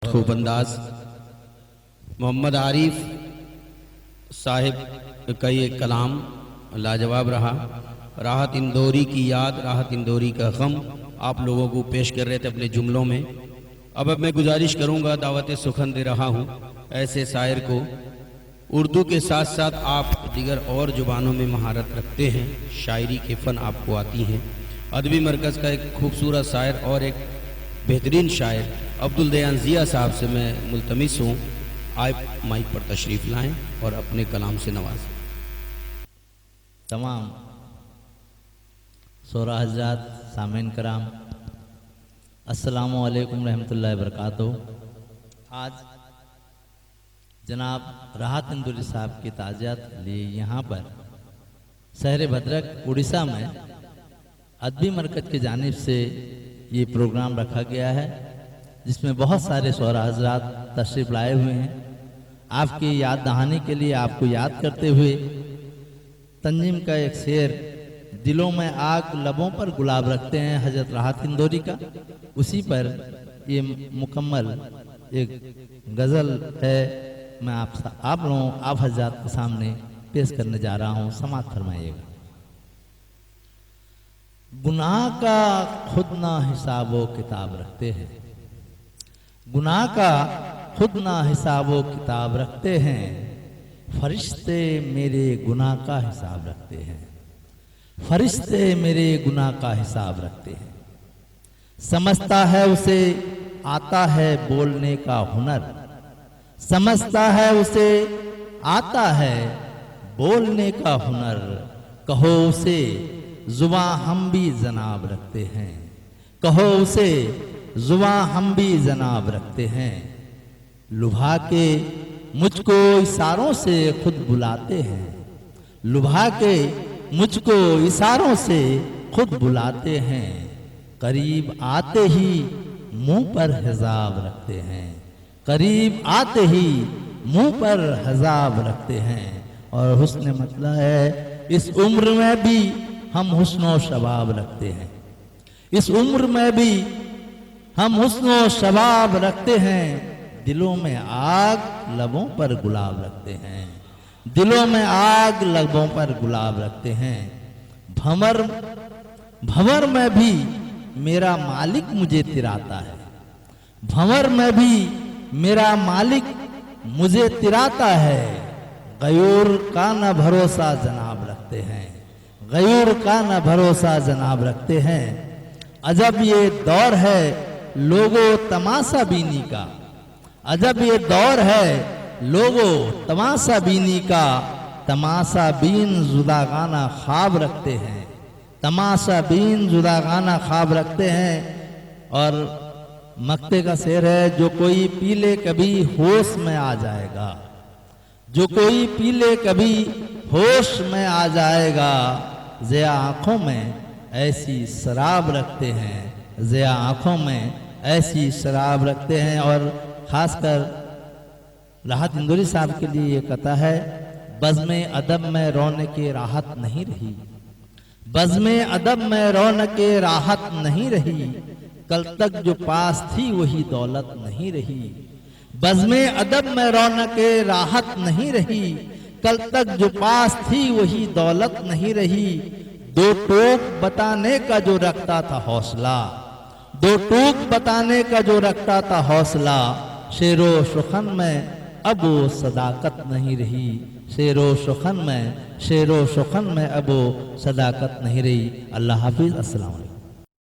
बहुत खूब अंदाज। मोहम्मद आरिफ साहिब का ये कलाम लाजवाब रहा। राहत इंदौरी की याद, राहत इंदौरी का गम आप लोगों को पेश कर रहे थे अपने जुमलों में। अब मैं गुजारिश करूंगा, दावत सुखन दे रहा हूं ऐसे शायर को, उर्दू के साथ साथ आप दिगर और जुबानों में महारत रखते हैं, शायरी के फ़न आपको आती हैं। अदबी मरकज़ का एक खूबसूरत शायर और एक बेहतरीन शायर अब्दुल दयान ज़िया साहब से मैं मुल्तमिस हूँ, आप माइक पर तशरीफ़ लाएं और अपने कलाम से नवाजें। तमाम शोरा हज़रात, सामीन कराम, अस्सलामु अलैकुम रहमतुल्लाहि व बरकातुहू। आज जनाब राहत इंदौरी साहब की ताज़ियत के लिए यहाँ पर शहर भद्रक उड़ीसा में अदबी मरकज़ की जानिब से ये प्रोग्राम रखा गया है, जिसमें बहुत सारे शोरा हज़रात तशरीफ़ लाए हुए हैं। आपकी याद दहानी के लिए, आपको याद करते हुए तंजीम का एक शेर, दिलों में आग लबों पर गुलाब रखते हैं, हजरत राहत इंदौरी का, उसी पर ये मुकम्मल एक गज़ल है, मैं आप लोगों, आप हजरात के सामने पेश करने जा रहा हूँ। समाअत फरमाइएगा। गुनाह का खुद ना हिसाबो किताब रखते हैं, गुनाह का खुद ना हिसाबो किताब रखते हैं, फरिश्ते मेरे गुनाह का हिसाब रखते हैं, फरिश्ते मेरे गुनाह का हिसाब रखते हैं। समझता है उसे आता है बोलने का हुनर, समझता है उसे आता है बोलने का हुनर, कहो उसे जुबां हम भी जनाब रखते हैं, कहो उसे जुबां हम भी जनाब रखते हैं। लुभा के मुझको इशारों से खुद बुलाते हैं, लुभा के मुझको इशारों से खुद बुलाते हैं, करीब आते ही मुंह पर हिजाब रखते हैं, करीब आते ही मुंह पर हिजाब रखते हैं। और हुस्न मतलब है, इस उम्र में भी हम हुस्नो शबाब रखते हैं, इस उम्र में भी हम हुस्नो शबाब रखते हैं, दिलों में आग लबों पर गुलाब रखते हैं, दिलों में आग लबों पर गुलाब रखते हैं। भंवर भंवर में भी मेरा मालिक मुझे तिराता है, भंवर में भी मेरा मालिक मुझे तिराता है, गयूर का न भरोसा जनाब रखते हैं, गयूर का न भरोसा जनाब रखते हैं। अजब ये दौर है लोगों तमाशा बीनी का, अजब ये दौर है लोगों तमाशा बीनी का, तमाशा बीन जुदागाना ख्वाब रखते हैं, तमाशा बीन जुदागाना ख्वाब रखते हैं। और मक्ते का शेर है, जो कोई पी ले कभी होश में आ जाएगा, जो कोई पी ले कभी होश में आ जाएगा, ज़िया आँखों में ऐसी शराब रखते हैं, ज़िया आँखों में ऐसी शराब रखते हैं। और ख़ासकर राहत इंदौरी साहब के लिए ये कथा है, बज़्म अदब में रौनक राहत नहीं रही, बज़्म अदब में रौनक राहत नहीं रही, कल तक जो पास थी वही दौलत नहीं रही, बज़्म अदब में रौनक राहत नहीं रही, कल तक जो पास थी वही दौलत नहीं रही। दो टोक बताने का जो रखता था हौसला, दो टोक बताने का जो रखता था हौसला, शेरो सुखन में अब वो सदाकत नहीं रही, शेरो सुखन में, शेरो सुखन में अब वो सदाकत नहीं रही। अल्लाह हाफिज़। अस्सलाम वालेकुम।